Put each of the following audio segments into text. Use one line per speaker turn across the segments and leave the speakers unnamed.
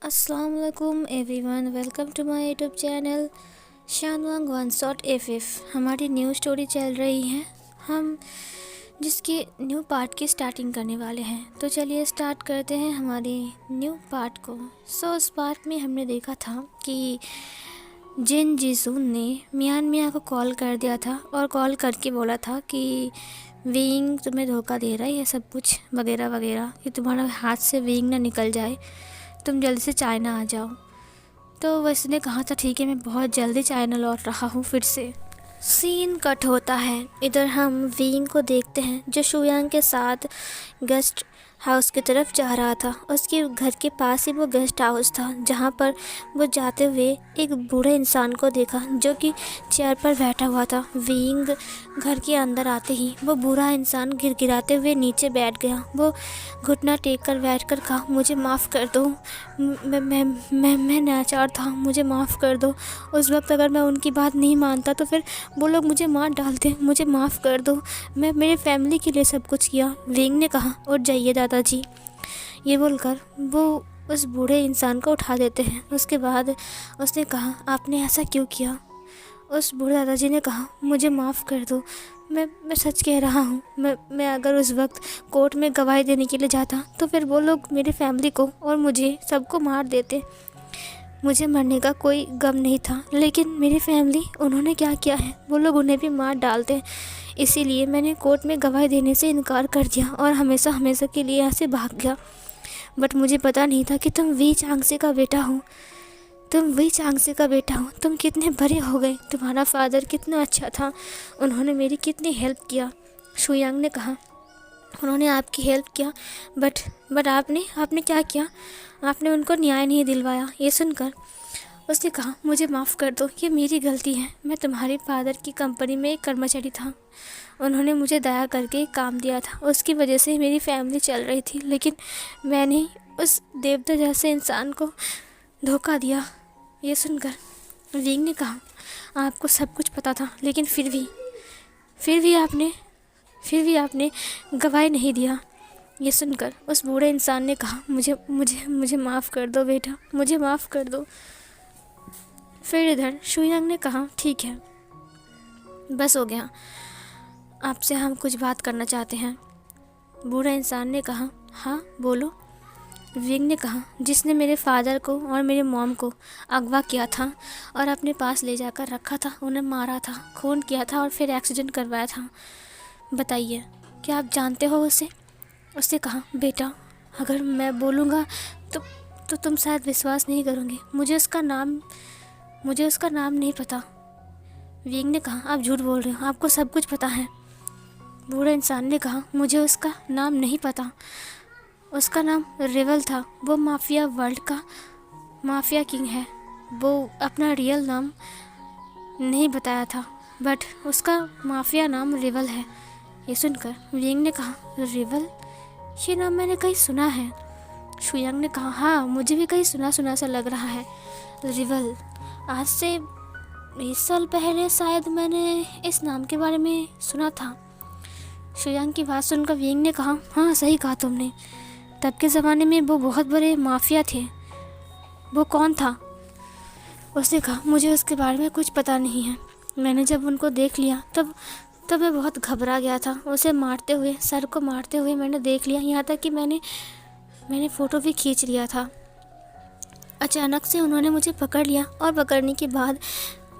अस्सलाम वालेकुम everyone, welcome to my YouTube channel शानवांग वन शॉट एफ। हमारी न्यू स्टोरी चल रही है, हम जिसके न्यू पार्ट की स्टार्टिंग करने वाले हैं। तो चलिए स्टार्ट करते हैं हमारे न्यू पार्ट को। उस पार्ट में हमने देखा था कि जिन जीसून ने मियान मियाँ को कॉल कर दिया था और कॉल करके बोला था कि विंग तुम्हें धोखा दे रहा है, ये सब कुछ वगैरह वगैरह, कि तुम्हारा हाथ से विंग ना निकल जाए, तुम जल्दी से चाइना आ जाओ। तो वैसे ने कहा था ठीक है, मैं बहुत जल्दी चाइना लौट रहा हूँ। फिर से सीन कट होता है। इधर हम विंग को देखते हैं जो शुयांग के साथ गेस्ट हाउस की तरफ जा रहा था। उसके घर के पास ही वो गेस्ट हाउस था जहाँ पर वो जाते हुए एक बूढ़े इंसान को देखा जो कि चेयर पर बैठा हुआ था। विंग घर के अंदर आते ही वो बूढ़ा इंसान गिड़गिड़ाते हुए नीचे बैठ गया। वो घुटना टेक कर बैठ कर कहा, मुझे माफ़ कर दो, मैं नाचार था, मुझे माफ़ कर दो। उस वक्त अगर मैं उनकी बात नहीं मानता तो फिर वो लोग मुझे मार डालते, मुझे माफ़ कर दो, मैं मेरे फैमिली के लिए सब कुछ किया। विंग ने कहा, उठ जाइए दादाजी। ये बोलकर वो उस बूढ़े इंसान को उठा देते हैं। उसके बाद उसने कहा, आपने ऐसा क्यों किया? उस बूढ़े दादाजी ने कहा, मुझे माफ़ कर दो, मैं सच कह रहा हूँ। मैं अगर उस वक्त कोर्ट में गवाही देने के लिए जाता तो फिर वो लोग मेरी फैमिली को और मुझे सबको मार देते। मुझे मरने का कोई गम नहीं था, लेकिन मेरी फैमिली, उन्होंने क्या किया है, वो लोग उन्हें भी मार डालते। इसीलिए मैंने कोर्ट में गवाही देने से इनकार कर दिया और हमेशा हमेशा के लिए यहाँ से भाग गया। बट मुझे पता नहीं था कि तुम वी चांगसे का बेटा हो, तुम वी चांगसे का बेटा हो। तुम कितने बड़े हो गए, तुम्हारा फादर कितना अच्छा था, उन्होंने मेरी कितनी हेल्प किया। शुयांग ने कहा, उन्होंने आपकी हेल्प किया, बट आपने क्या किया? आपने उनको न्याय नहीं दिलवाया। ये सुनकर उसने कहा, मुझे माफ़ कर दो, ये मेरी गलती है। मैं तुम्हारे फादर की कंपनी में एक कर्मचारी था, उन्होंने मुझे दया करके काम दिया था, उसकी वजह से मेरी फैमिली चल रही थी, लेकिन मैंने उस देवता जैसे इंसान को धोखा दिया। ये सुनकर विंग ने कहा, आपको सब कुछ पता था, लेकिन फिर भी आपने गवाही नहीं दिया। ये सुनकर उस बूढ़े इंसान ने कहा, मुझे माफ़ कर दो बेटा, मुझे माफ़ कर दो। फिर इधर शुयांग ने कहा, ठीक है, बस हो गया, आपसे हम कुछ बात करना चाहते हैं। बूढ़े इंसान ने कहा, हाँ बोलो। विंग ने कहा, जिसने मेरे फादर को और मेरे मॉम को अगवा किया था और अपने पास ले जाकर रखा था, उन्हें मारा था, खून किया था और फिर एक्सीडेंट करवाया था, बताइए क्या आप जानते हो उसे? उसने कहा, बेटा अगर मैं बोलूँगा तो तुम शायद विश्वास नहीं करोगे, मुझे उसका नाम नहीं पता। विंग ने कहा, आप झूठ बोल रहे हो, आपको सब कुछ पता है। बूढ़े इंसान ने कहा, मुझे उसका नाम नहीं पता, उसका नाम रिवल था, वो माफिया वर्ल्ड का माफिया किंग है। वो अपना रियल नाम नहीं बताया था, बट उसका माफिया नाम रिवल है। ये सुनकर विंग ने कहा, रिवल, ये नाम मैंने कहीं सुना है। शुयांग ने कहा, हाँ मुझे भी कहीं सुना सुना सा लग रहा है। रिवल, आज से 20 साल पहले शायद मैंने इस नाम के बारे में सुना था। शुयांग की बात सुनकर विंग ने कहा, हाँ सही कहा तुमने, तब के ज़माने में वो बहुत बड़े माफिया थे। वो कौन था? उसने कहा, मुझे उसके बारे में कुछ पता नहीं है, मैंने जब उनको देख लिया तब मैं बहुत घबरा गया था। उसे मारते हुए, सर को मारते हुए मैंने देख लिया, यहाँ तक कि मैंने फ़ोटो भी खींच लिया था। अचानक से उन्होंने मुझे पकड़ लिया और पकड़ने के बाद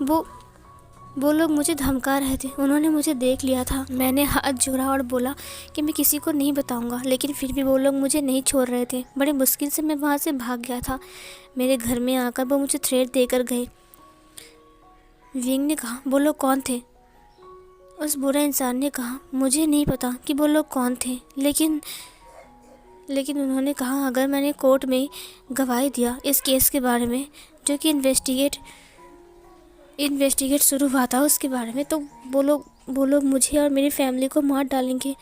वो लोग मुझे धमका रहे थे। उन्होंने मुझे देख लिया था, मैंने हाथ जोड़ा और बोला कि मैं किसी को नहीं बताऊंगा, लेकिन फिर भी वो लोग मुझे नहीं छोड़ रहे थे। बड़े मुश्किल से मैं वहाँ से भाग गया था। मेरे घर में आकर वो मुझे थ्रेट देकर गए। विंग ने कहा, वो लोग कौन थे? उस बुरे इंसान ने कहा, मुझे नहीं पता कि वो लोग कौन थे, लेकिन उन्होंने कहा, अगर मैंने कोर्ट में गवाही दिया इस केस के बारे में, जो कि इन्वेस्टिगेट शुरू हुआ था उसके बारे में, तो वो लोग मुझे और मेरी फैमिली को मार डालेंगे।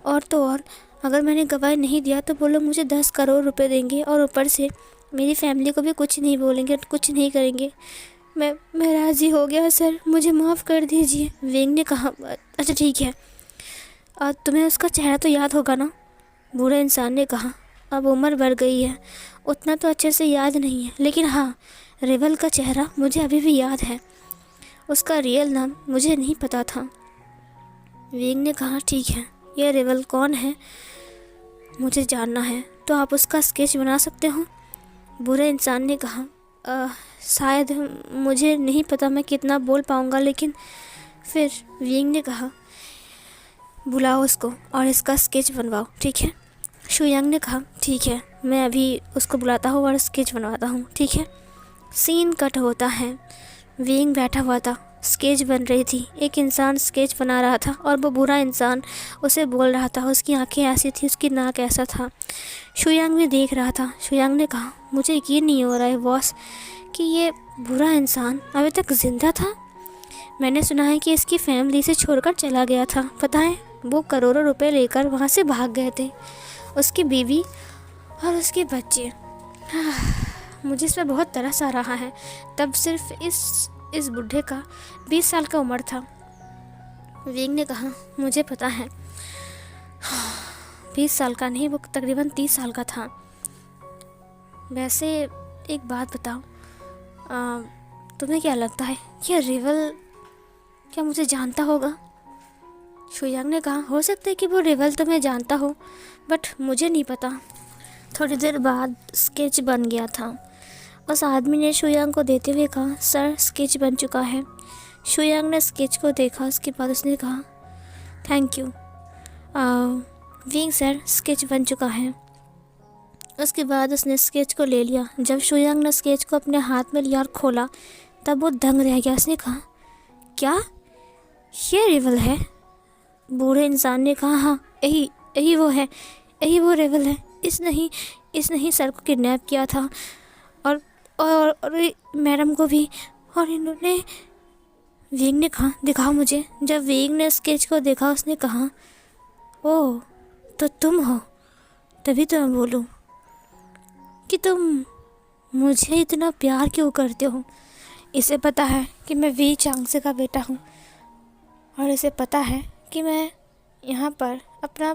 और तो और अगर मैंने गवाही नहीं दिया तो वो लोग मुझे 10 करोड़ रुपए देंगे और ऊपर से मेरी फैमिली को भी कुछ नहीं बोलेंगे, कुछ नहीं करेंगे। मैं राज़ी हो गया सर, मुझे माफ़ कर दीजिए। विंग ने कहा, अच्छा ठीक है, और तुम्हें उसका चेहरा तो याद होगा ना? बूढ़े इंसान ने कहा, अब उम्र बढ़ गई है उतना तो अच्छे से याद नहीं है, लेकिन हाँ, रेवल का चेहरा मुझे अभी भी याद है। उसका रियल नाम मुझे नहीं पता था। विंग ने कहा, ठीक है, यह रेवल कौन है मुझे जानना है, तो आप उसका स्केच बना सकते हो। बुरे इंसान ने कहा, शायद मुझे नहीं पता मैं कितना बोल पाऊँगा, लेकिन फिर विंग ने कहा, बुलाओ उसको और इसका स्केच बनवाओ, ठीक है। शुयांग ने कहा, ठीक है, मैं अभी उसको बुलाता हूँ और स्केच बनवाता हूँ, ठीक है। सीन कट होता है। विंग बैठा हुआ था, स्केच बन रही थी। एक इंसान स्केच बना रहा था और वो बुरा इंसान उसे बोल रहा था। उसकी आंखें ऐसी थी, उसकी नाक ऐसा था। शुयांग भी देख रहा था। शुयांग ने कहा, मुझे यकीन नहीं हो रहा है बॉस कि ये बुरा इंसान अभी तक ज़िंदा था। मैंने सुना है कि इसकी फैमिली से छोड़कर चला गया था। पता है, वो करोड़ों रुपए लेकर वहाँ से भाग गए थे, उसकी बीवी और उसके बच्चे। मुझे इस पर बहुत तरस आ रहा है। तब सिर्फ इस बुढ़े का 20 साल का उम्र था। विंग ने कहा, मुझे पता है। 20 साल का नहीं, वो तकरीबन 30 साल का था। वैसे एक बात बताओ, तुम्हें क्या लगता है, ये रेवल क्या मुझे जानता होगा? शुयांग ने कहा, हो सकता है कि वो रेवल तुम्हें जानता हो, बट मुझे नहीं पता। थोड़ी देर बाद स्केच बन गया था। उस आदमी ने शुयांग को देते हुए कहा, सर, स्केच बन चुका है। शुयांग ने स्केच को देखा, उसके बाद उसने कहा, thank you wing sir, sketch बन चुका है। उसके बाद उसने स्केच को ले लिया। जब शुयांग ने स्केच को अपने हाथ में लिया और खोला, तब वो दंग रह गया। उसने कहा, क्या ये रेवल है? बूढ़े इंसान ने कहा, हाँ, यही वो है, यही वो रेवल है। इसने ही सर को किडनैप किया था और मैडम को भी। और इन्होंने विंग ने कहा, दिखाओ मुझे। जब विंग ने स्केच को देखा, उसने कहा, ओह, तो तुम हो। तभी तो मैं बोलूं कि तुम मुझे इतना प्यार क्यों करते हो। इसे पता है कि मैं वी चांगसे का बेटा हूँ, और इसे पता है कि मैं यहाँ पर अपना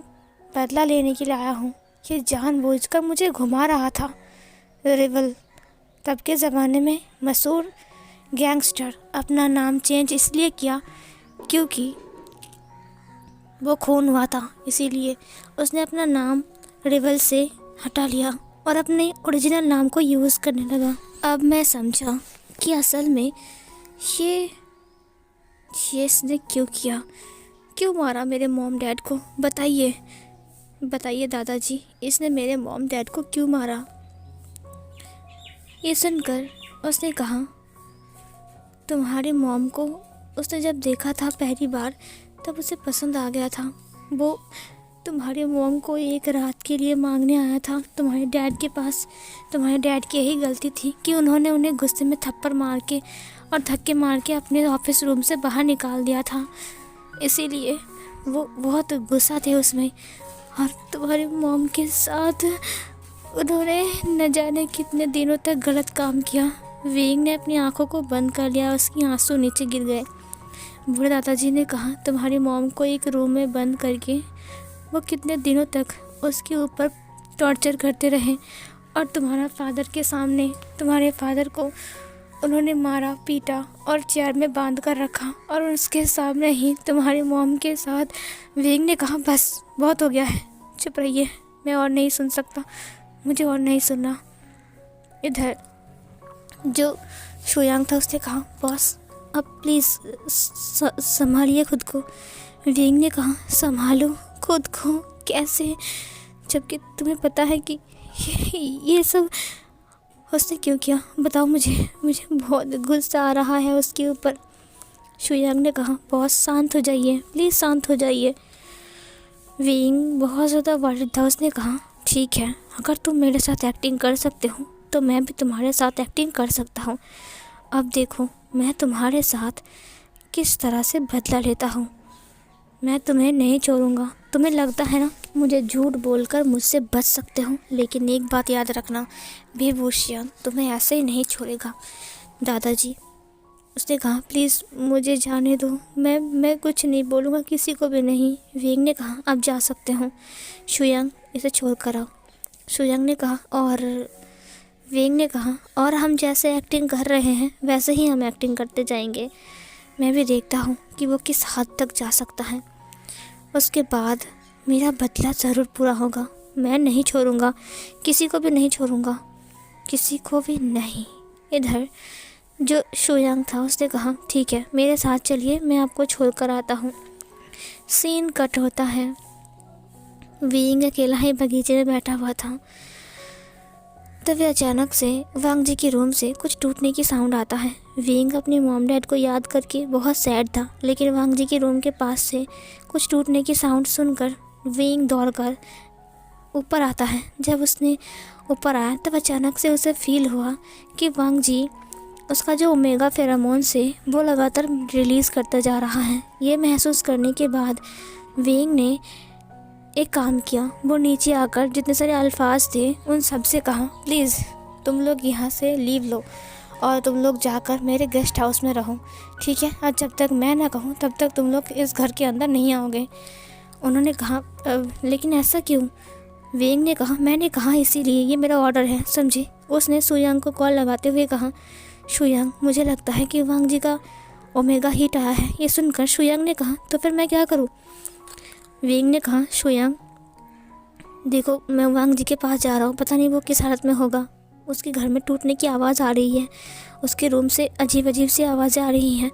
बदला लेने के लिए आया हूँ। ये जानबूझकर मुझे घुमा रहा था। रेवल तब के ज़माने में मशहूर गैंगस्टर, अपना नाम चेंज इसलिए किया क्योंकि वो खून हुआ था, इसीलिए उसने अपना नाम रेवल से हटा लिया और अपने ओरिजिनल नाम को यूज़ करने लगा। अब मैं समझा कि असल में ये इसने क्यों किया, क्यों मारा मेरे मॉम डैड को। बताइए दादाजी, इसने मेरे मॉम डैड को क्यों मारा? ये सुनकर उसने कहा, तुम्हारी मॉम को उसने जब देखा था पहली बार, तब उसे पसंद आ गया था। वो तुम्हारी मॉम को एक रात के लिए मांगने आया था तुम्हारे डैड के पास। तुम्हारे डैड की यही गलती थी कि उन्होंने उन्हें गुस्से में थप्पड़ मार के और धक्के मार के अपने ऑफिस रूम से बाहर निकाल दिया था। इसीलिए वो बहुत गुस्सा थे उसमें, और तुम्हारी मॉम के साथ उन्होंने न जाने कितने दिनों तक गलत काम किया। विंग ने अपनी आंखों को बंद कर लिया, उसकी आंसू नीचे गिर गए। बूढ़े दादाजी ने कहा, तुम्हारी मॉम को एक रूम में बंद करके वो कितने दिनों तक उसके ऊपर टॉर्चर करते रहे, और तुम्हारा फादर के सामने तुम्हारे फादर को उन्होंने मारा, पीटा और चेयर में बांध कर रखा, और उसके सामने ही तुम्हारी मॉम के साथ। विंग ने कहा, बस बहुत हो गया है, चुप रहिए, मैं और नहीं सुन सकता, मुझे और नहीं सुनना। इधर जो शुयांग था, उसने कहा, बॉस, अब प्लीज़ संभालिए खुद को। विंग ने कहा, संभालो खुद को कैसे, जबकि तुम्हें पता है कि ये सब उसने क्यों किया? बताओ मुझे बहुत गुस्सा आ रहा है उसके ऊपर। शुयांग ने कहा, बॉस शांत हो जाइए, प्लीज़ शांत हो जाइए। विंग बहुत ज़्यादा वर्रिड था। उसने कहा, ठीक है, अगर तुम मेरे साथ एक्टिंग कर सकते हो तो मैं भी तुम्हारे साथ एक्टिंग कर सकता हूँ। अब देखो मैं तुम्हारे साथ किस तरह से बदला लेता हूँ। मैं तुम्हें नहीं छोड़ूंगा। तुम्हें लगता है ना मुझे झूठ बोलकर मुझसे बच सकते हो, लेकिन एक बात याद रखना, विभूषण तुम्हें ऐसे ही नहीं छोड़ेगा। दादाजी, उसने कहा, प्लीज़ मुझे जाने दो, मैं कुछ नहीं बोलूँगा, किसी को भी नहीं। विंग ने कहा, अब जा सकते हो। शुयांग, इसे छोड़ कर आओ। शुयांग ने कहा, और वेंग ने कहा, और हम जैसे एक्टिंग कर रहे हैं वैसे ही हम एक्टिंग करते जाएंगे। मैं भी देखता हूँ कि वो किस हद तक जा सकता है। उसके बाद मेरा बदला ज़रूर पूरा होगा। मैं नहीं छोड़ूंगा, किसी को भी नहीं छोड़ूंगा, किसी को भी नहीं। इधर जो शुयांग था उसने कहा, ठीक है मेरे साथ चलिए, मैं आपको छोड़ कर आता हूँ। सीन कट होता है। वीइंग अकेला ही बगीचे में बैठा हुआ था। तभी अचानक से वांग जी के रूम से कुछ टूटने की साउंड आता है। वीइंग अपने मॉम डैड को याद करके बहुत सैड था, लेकिन वांग जी के रूम के पास से कुछ टूटने की साउंड सुनकर वीइंग दौड़कर ऊपर आता है। जब उसने ऊपर आया तब अचानक से उसे फील हुआ कि वांग जी उसका जो ओमेगा फेरामोन से वो लगातार रिलीज़ करता जा रहा है। ये महसूस करने के बाद वीइंग ने एक काम किया। वो नीचे आकर जितने सारे अल्फाज थे उन सब से कहा, प्लीज़ तुम लोग यहाँ से लीव लो और तुम लोग जाकर मेरे गेस्ट हाउस में रहो, ठीक है? और जब तक मैं ना कहूँ तब तक तुम लोग इस घर के अंदर नहीं आओगे। उन्होंने कहा, लेकिन ऐसा क्यों? वेंग ने कहा, मैंने कहा इसीलिए, ये मेरा ऑर्डर है, समझे? उसने शुयांग को कॉल लगाते हुए कहा, शुयांग मुझे लगता है कि वांग जी का ओमेगा हीट आया है। ये सुनकर शुयांग ने कहा, तो फिर मैं क्या करूँ? वेंग ने कहा, शुयांग देखो मैं वांग जी के पास जा रहा हूँ, पता नहीं वो किस हालत में होगा। उसके घर में टूटने की आवाज़ आ रही है, उसके रूम से अजीब अजीब सी आवाज़ें आ रही हैं।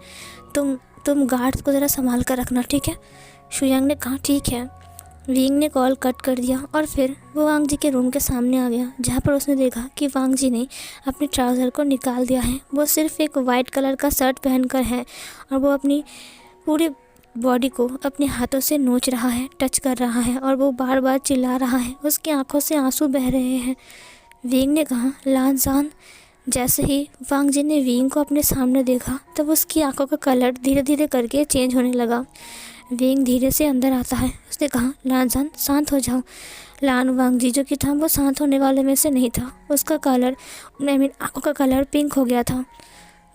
तुम गार्ड्स को ज़रा संभाल कर रखना, ठीक है? शुयांग ने कहा, ठीक है। वेंग ने कॉल कट कर दिया और फिर वो वांग जी के रूम के सामने आ गया, जहाँ पर उसने देखा कि वांग जी ने अपने ट्राउज़र को निकाल दिया है। वो सिर्फ एक वाइट कलर का शर्ट पहनकर है और वो अपनी पूरी बॉडी को अपने हाथों से नोच रहा है, टच कर रहा है और वो बार बार चिल्ला रहा है। उसकी आंखों से आंसू बह रहे हैं। वेंग ने कहा, लान जान। जैसे ही वांग जी ने वेंग को अपने सामने देखा तब उसकी आंखों का कलर धीरे धीरे करके चेंज होने लगा। वेंग धीरे से अंदर आता है। उसने कहा, लान जान शांत हो जाओ। लान वांग जी जो कि था वो शांत होने वाले में से नहीं था। उसका कलर आंखों का कलर पिंक हो गया था।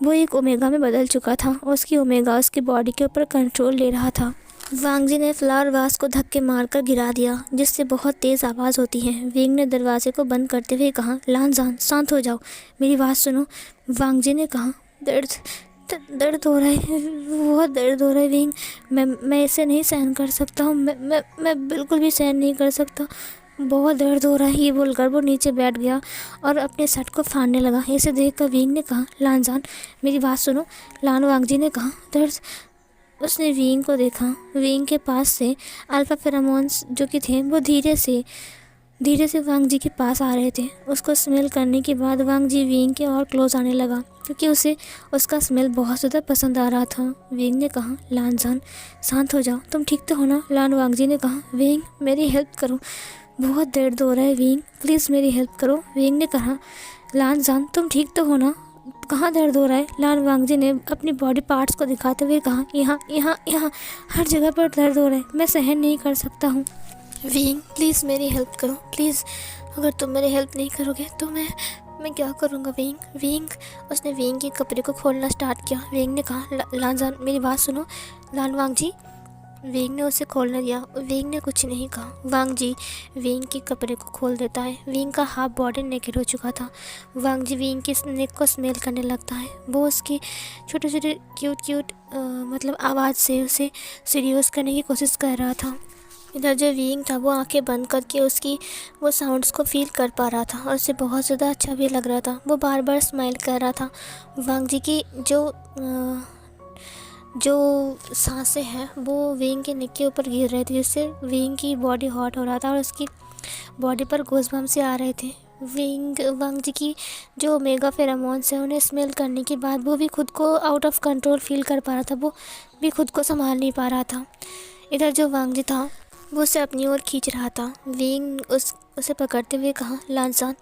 वो एक ओमेगा में बदल चुका था। उसकी ओमेगा उसकी बॉडी के ऊपर कंट्रोल ले रहा था। वांग जी ने फ्लावर वास को धक्के मारकर गिरा दिया, जिससे बहुत तेज़ आवाज़ होती है। वेंग ने दरवाजे को बंद करते हुए कहा, लान जान शांत हो जाओ, मेरी बात सुनो। वांग जी ने कहा, दर्द हो रहा है, बहुत दर्द हो रहा है वेंग, मैं इसे नहीं सहन कर सकता हूँ, मैं बिल्कुल भी सहन नहीं कर सकता, बहुत दर्द हो रहा है। ये बोलकर वो नीचे बैठ गया और अपने शर्ट को फाड़ने लगा। इसे देखकर वेंग ने कहा, लान जान मेरी बात सुनो। लान वांग जी ने कहा, दर्द। उसने वेंग को देखा। वेंग के पास से अल्फा फेरोमोन्स जो कि थे वो धीरे से वांग जी के पास आ रहे थे। उसको स्मेल करने के बाद वांग जी वेंग के और क्लोज आने लगा, क्योंकि उसे उसका स्मेल बहुत ज़्यादा पसंद आ रहा था। वेंग ने कहा, लान जान शांत हो जाओ, तुम ठीक तो हो ना? लान वांग जी ने कहा, वेंग मेरी हेल्प करो, बहुत दर्द हो रहा है वेंग, प्लीज़ मेरी हेल्प करो। वेंग ने कहा, लान जान तुम ठीक तो हो ना? कहाँ दर्द हो रहा है? लान वांग जी ने अपनी बॉडी पार्ट्स को दिखाते हुए कहा, यहाँ यहाँ यहाँ, हर जगह पर दर्द हो रहा है, मैं सहन नहीं कर सकता हूँ। वेंग प्लीज़ मेरी हेल्प करो, प्लीज़। अगर तुम मेरी हेल्प नहीं करोगे तो मैं क्या करूँगा वेंग। उसने वेंग के कपड़े को खोलना स्टार्ट किया। वेंग ने कहा, लान जान मेरी बात सुनो। लान वांग जी। वेंग ने उसे खोलने दिया। वेंग ने कुछ नहीं कहा। वांग जी वेंग के कपड़े को खोल देता है। वेंग का हाफ बॉडी नेकेड हो चुका था। वांग जी वेंग की नेक को स्मेल करने लगता है। वो उसकी छोटे छोटे क्यूट मतलब आवाज़ से उसे सीरियस करने की कोशिश कर रहा था। इधर जो वेंग था वो आंखें बंद करके उसकी वो साउंड्स को फील कर पा रहा था और उसे बहुत ज़्यादा अच्छा भी लग रहा था। वो बार बार स्माइल कर रहा था। वांग जी की जो सांसें हैं वो वेंग के नेक के ऊपर गिर रही थी, जिससे वेंग की बॉडी हॉट हो रहा था और उसकी बॉडी पर गूज़बम्प्स से आ रहे थे। वांग जी की जो ओमेगा फेरोमोन्स है उन्हें स्मेल करने के बाद वो भी खुद को आउट ऑफ कंट्रोल फील कर पा रहा था। वो भी खुद को संभाल नहीं पा रहा था। इधर जो वांग जी था वो उसे अपनी ओर खींच रहा था। वेंग उसे पकड़ते हुए कहा, लान जान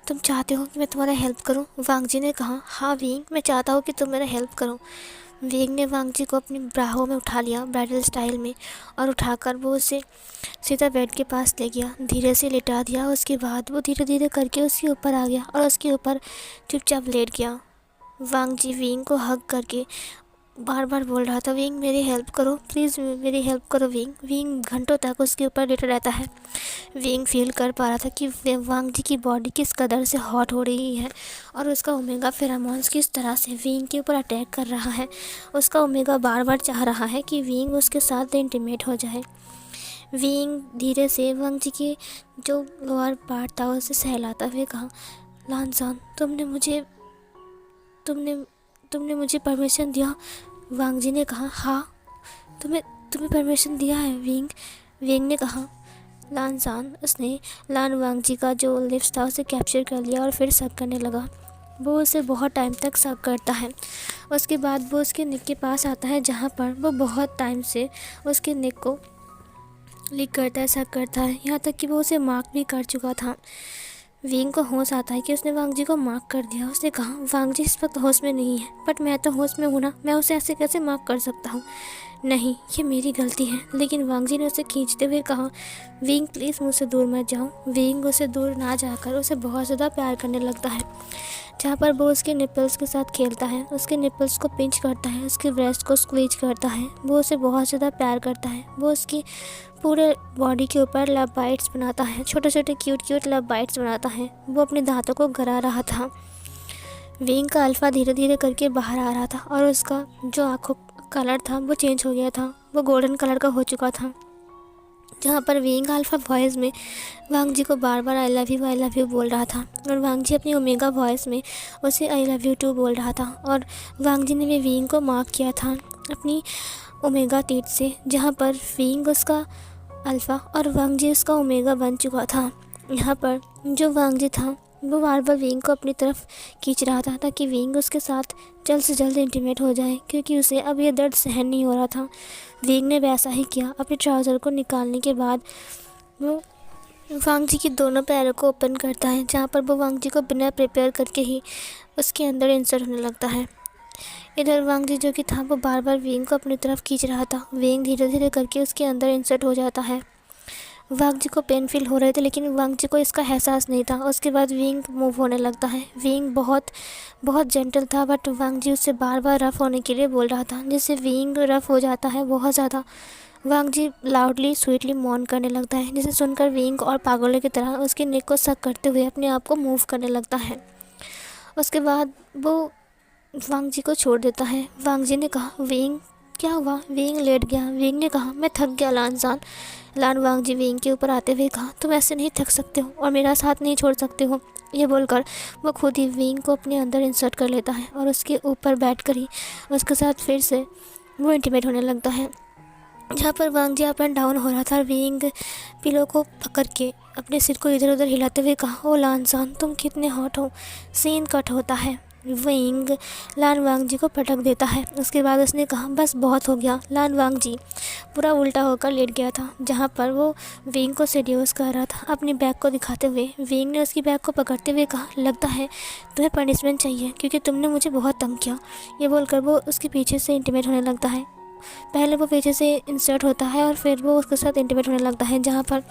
तुम चाहते हो कि मैं तुम्हारा हेल्प करूं? वांग जी ने कहा, हाँ वेंग मैं चाहता हूँ कि तुम मेरा हेल्प करो। वेंग ने वांग जी को अपनी बाहों में उठा लिया ब्राइडल स्टाइल में और उठाकर वो उसे सीधा बेड के पास ले गया, धीरे से लिटा दिया। उसके बाद वो धीरे धीरे करके उसके ऊपर आ गया और उसके ऊपर चुपचाप लेट गया। वांग जी वेंग को हग करके बार बार बोल रहा था, विंग मेरी हेल्प करो, प्लीज़ मेरी हेल्प करो विंग। विंग घंटों तक उसके ऊपर लेटा रहता है। विंग फील कर पा रहा था कि वांग जी की बॉडी किस कदर से हॉट हो रही है और उसका ओमेगा फेरामोन्स किस तरह से विंग के ऊपर अटैक कर रहा है। उसका ओमेगा बार बार चाह रहा है कि विंग उसके साथ इंटीमेट हो जाए। विंग धीरे से वांग जी के जो लोअर पार्ट था उसे सहलाता हुए कहा, लानसान, तुमने मुझे परमिशन दिया। वांग जी ने कहा, हाँ, तुम्हें तुम्हें परमिशन दिया है विंग। विंग ने कहा, लानसान। उसने लान वांग जी का जो लिप्स था उसे कैप्चर कर लिया और फिर सक करने लगा। वो उसे बहुत टाइम तक सक करता है। उसके बाद वो उसके नेक के पास आता है जहाँ पर वो बहुत टाइम से उसके नेक को लिक करता है, सक करता है, यहाँ तक कि वो उसे मार्क भी कर चुका था। विंग को होश आता है कि उसने वांग जी को मार्क कर दिया। उसने कहा, वांग जी इस वक्त होश में नहीं है, बट मैं तो होश में हूँ ना, मैं उसे ऐसे कैसे मार्क कर सकता हूँ। नहीं, ये मेरी गलती है। लेकिन वांग जी ने उसे खींचते हुए कहा, विंग प्लीज़ मुझसे दूर मत जाओ। विंग उसे दूर ना जाकर उसे बहुत ज़्यादा प्यार करने लगता है, जहाँ पर वो उसके निपल्स के साथ खेलता है, उसके निपल्स को पिंच करता है, उसके ब्रेस्ट को स्क्वीज करता है। वो उसे बहुत ज़्यादा प्यार करता है। वो उसकी पूरे बॉडी के ऊपर लव बाइट्स बनाता है, छोटे छोटे क्यूट क्यूट लव बाइट्स बनाता है। वो अपने दांतों को गरा रहा था। विंग का अल्फ़ा धीरे धीरे करके बाहर आ रहा था और उसका जो आँखों कलर था वो चेंज हो गया था, वो गोल्डन कलर का हो चुका था। जहाँ पर विंग अल्फ़ा वॉइस में वांग जी को बार बार आई लव यू बोल रहा था और वांग जी अपनी ओमेगा वॉइस में उसे आई लव यू टू बोल रहा था। और वांग जी ने भी विंग को मार्क किया था अपनी ओमेगा तीर से, जहाँ पर विंग उसका अल्फ़ा और वांग जी उसका ओमेगा बन चुका था। यहाँ पर जो वांग जी था वो बार बार विंग को अपनी तरफ खींच रहा था ताकि विंग उसके साथ जल्द से जल्द इंटीमेट हो जाए, क्योंकि उसे अब ये दर्द सहन नहीं हो रहा था। विंग ने वैसा ही किया। अपने ट्राउज़र को निकालने के बाद वो वांग जी की दोनों पैरों को ओपन करता है, जहाँ पर वो वांग जी को बिना प्रिपेयर करके ही उसके अंदर इंसर्ट होने लगता है। इधर वांग जी जो कि था वो बार बार विंग को अपनी तरफ खींच रहा था। विंग धीरे धीरे करके उसके अंदर इंसर्ट हो जाता है। वांग जी को पेन फील हो रहे थे, लेकिन वांग जी को इसका एहसास नहीं था। उसके बाद विंग मूव होने लगता है। विंग बहुत जेंटल था, बट वांग जी उससे बार बार रफ़ होने के लिए बोल रहा था, जिससे विंग रफ़ हो जाता है बहुत ज़्यादा। वांग जी लाउडली स्वीटली मौन करने लगता है, जिसे सुनकर विंग और पागलों की तरह उसके नेक को सक करते हुए अपने आप को मूव करने लगता है। उसके बाद वो वांग जी को छोड़ देता है। वांग जी ने कहा, विंग क्या हुआ? विंग लेट गया। विंग ने कहा, मैं थक गया लानसान। लान वांग जी विंग के ऊपर आते हुए कहा, तुम ऐसे नहीं थक सकते हो और मेरा साथ नहीं छोड़ सकते हो। ये बोलकर वो खुद ही विंग को अपने अंदर इंसर्ट कर लेता है और उसके ऊपर बैठकर ही उसके साथ फिर से वो इंटीमेट होने लगता है। जहाँ पर वांग जी अप एंड डाउन हो रहा था, विंग पिलो को पकड़ के अपने सिर को इधर उधर हिलाते हुए कहा, ओ लानसान, तुम कितने हॉट हो। सीन कट होता है। विंग लान वांग जी को पटक देता है। उसके बाद उसने कहा, बस बहुत हो गया। लान वांग जी पूरा उल्टा होकर लेट गया था, जहाँ पर वो विंग को सेड्यूस कर रहा था अपनी बैग को दिखाते हुए। विंग ने उसकी बैग को पकड़ते हुए कहा, लगता है तुम्हें पनिशमेंट चाहिए क्योंकि तुमने मुझे बहुत तंग किया। ये बोलकर वो उसके पीछे से इंटीमेट होने लगता है। पहले वो पीछे से इंसर्ट होता है और फिर वो उसके साथ इंटीमेट होने लगता है, जहाँ पर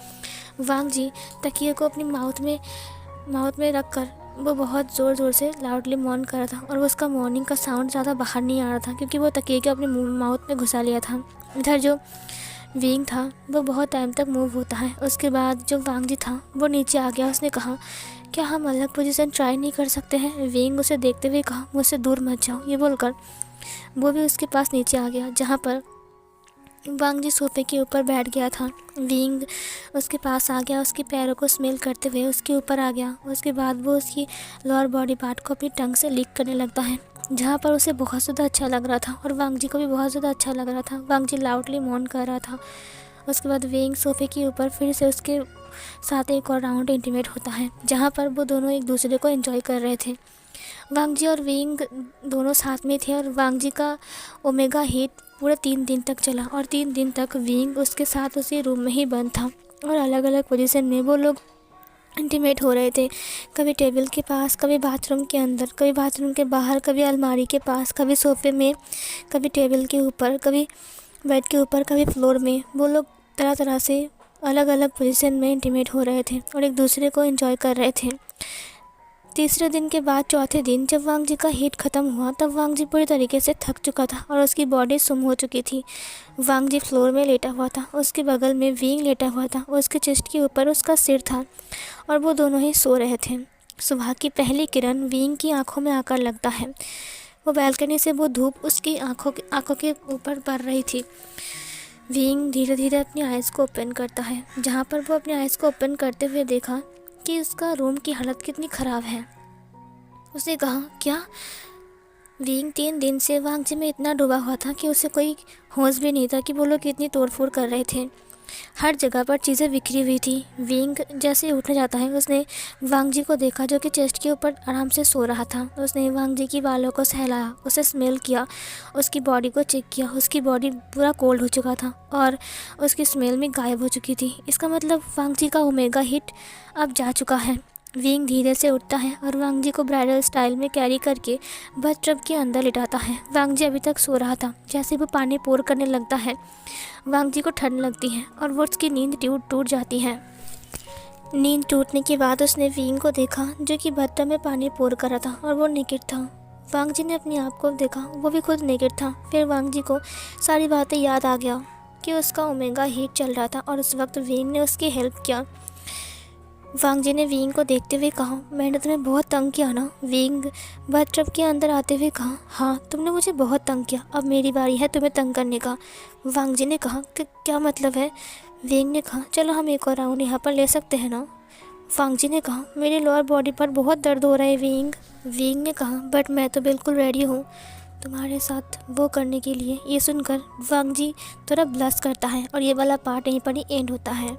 वांग जी तकिए को अपनी माउथ में रख कर वो बहुत ज़ोर ज़ोर से लाउडली मॉर्न कर रहा था और वो उसका मॉर्निंग का साउंड ज़्यादा बाहर नहीं आ रहा था क्योंकि वो तकिए को अपने माउथ में घुसा लिया था। इधर जो विंग था वो बहुत टाइम तक मूव होता है। उसके बाद जो वांग जी था वो नीचे आ गया। उसने कहा, क्या हम अलग पोजीशन ट्राई नहीं कर सकते हैं? विंग उसे देखते हुए कहा, मुझसे दूर मत जाओ। ये बोलकर वो भी उसके पास नीचे आ गया, जहाँ पर वांग जी सोफे के ऊपर बैठ गया था। विंग उसके पास आ गया, उसके पैरों को स्मेल करते हुए उसके ऊपर आ गया। उसके बाद वो उसकी लोअर बॉडी पार्ट को अपनी टंग से लिक करने लगता है, जहाँ पर उसे बहुत ज़्यादा अच्छा लग रहा था और वांग जी को भी बहुत ज़्यादा अच्छा लग रहा था। वांग जी लाउडली मौन कर रहा था। उसके बाद विंग सोफे के ऊपर फिर से उसके साथ एक और राउंड इंटीमेट होता है, जहाँ पर वो दोनों एक दूसरे को एंजॉय कर रहे थे। वांग जी और विंग दोनों साथ में थे और वांग जी का ओमेगा हीट पूरा 3 दिन तक चला और 3 दिन तक विंग उसके साथ उसी रूम में ही बंद था और अलग अलग पोजीशन में वो लोग इंटीमेट हो रहे थे। कभी टेबल के पास, कभी बाथरूम के अंदर, कभी बाथरूम के बाहर, कभी अलमारी के पास, कभी सोफे में, कभी टेबल के ऊपर, कभी बेड के ऊपर, कभी फ्लोर में। वो लोग तरह तरह से अलग अलग पोजीशन में इंटीमेट हो रहे थे और एक दूसरे को एंजॉय कर रहे थे। तीसरे दिन के बाद चौथे दिन जब वांग जी का हीट ख़त्म हुआ तब वांग जी पूरी तरीके से थक चुका था और उसकी बॉडी सुम हो चुकी थी। वांग जी फ्लोर में लेटा हुआ था, उसके बगल में विंग लेटा हुआ था, उसके चेस्ट के ऊपर उसका सिर था और वो दोनों ही सो रहे थे। सुबह की पहली किरण विंग की आंखों में आकर लगता है। वो बैल्कनी से वो धूप उसकी आंखों के ऊपर पड़ रही थी। विंग धीरे धीरे अपनी आइज़ को ओपन करता है। जहाँ पर वो अपनी आइज़ को ओपन करते हुए देखा कि उसका रूम की हालत कितनी ख़राब है। उसने कहा, क्या? विंग 3 दिन से वांग जी में इतना डूबा हुआ था कि उसे कोई होश भी नहीं था कि वो लोग कितनी तोड़फोड़ कर रहे थे। हर जगह पर चीज़ें बिखरी हुई थी। विंग जैसे ही उठने जाता है उसने वांग जी को देखा जो कि चेस्ट के ऊपर आराम से सो रहा था। उसने वांग जी की बालों को सहलाया, उसे स्मेल किया, उसकी बॉडी को चेक किया। उसकी बॉडी पूरा कोल्ड हो चुका था और उसकी स्मेल भी गायब हो चुकी थी। इसका मतलब वांग जी का ओमेगा हिट अब जा चुका है। विंग धीरे से उठता है और वांग जी को ब्राइडल स्टाइल में कैरी करके बस ट्रक के अंदर लिटाता है। वांग जी अभी तक सो रहा था। जैसे वो पानी पोर करने लगता है वांग जी को ठंड लगती है और वो उसकी नींद टूट जाती है। नींद टूटने के बाद उसने विंग को देखा जो कि बर्तन में पानी पोर कर रहा था और वो नेकेड था। वांग जी ने अपने आप को देखा, वो भी खुद नेकेड था। फिर वांग जी को सारी बातें याद आ गया कि उसका ओमेगा हीट चल रहा था और उस वक्त विंग ने उसकी हेल्प किया। वांग जी ने विंग को देखते हुए कहा, मैंने तुम्हें बहुत तंग किया ना? विंग बाथटब के अंदर आते हुए कहा, हाँ तुमने मुझे बहुत तंग किया, अब मेरी बारी है तुम्हें तंग करने का। वांग जी ने कहा कि क्या मतलब है? विंग ने कहा, चलो हम एक और राउंड यहाँ पर ले सकते हैं ना? वांग जी ने कहा, मेरी लोअर बॉडी पर बहुत दर्द हो रहा है विंग। विंग ने कहा, बट मैं तो बिल्कुल रेडी हूँ तुम्हारे साथ वो करने के लिए। ये सुनकर वांग जी थोड़ा ब्लश करता है और ये वाला पार्ट यहीं पर ही एंड होता है।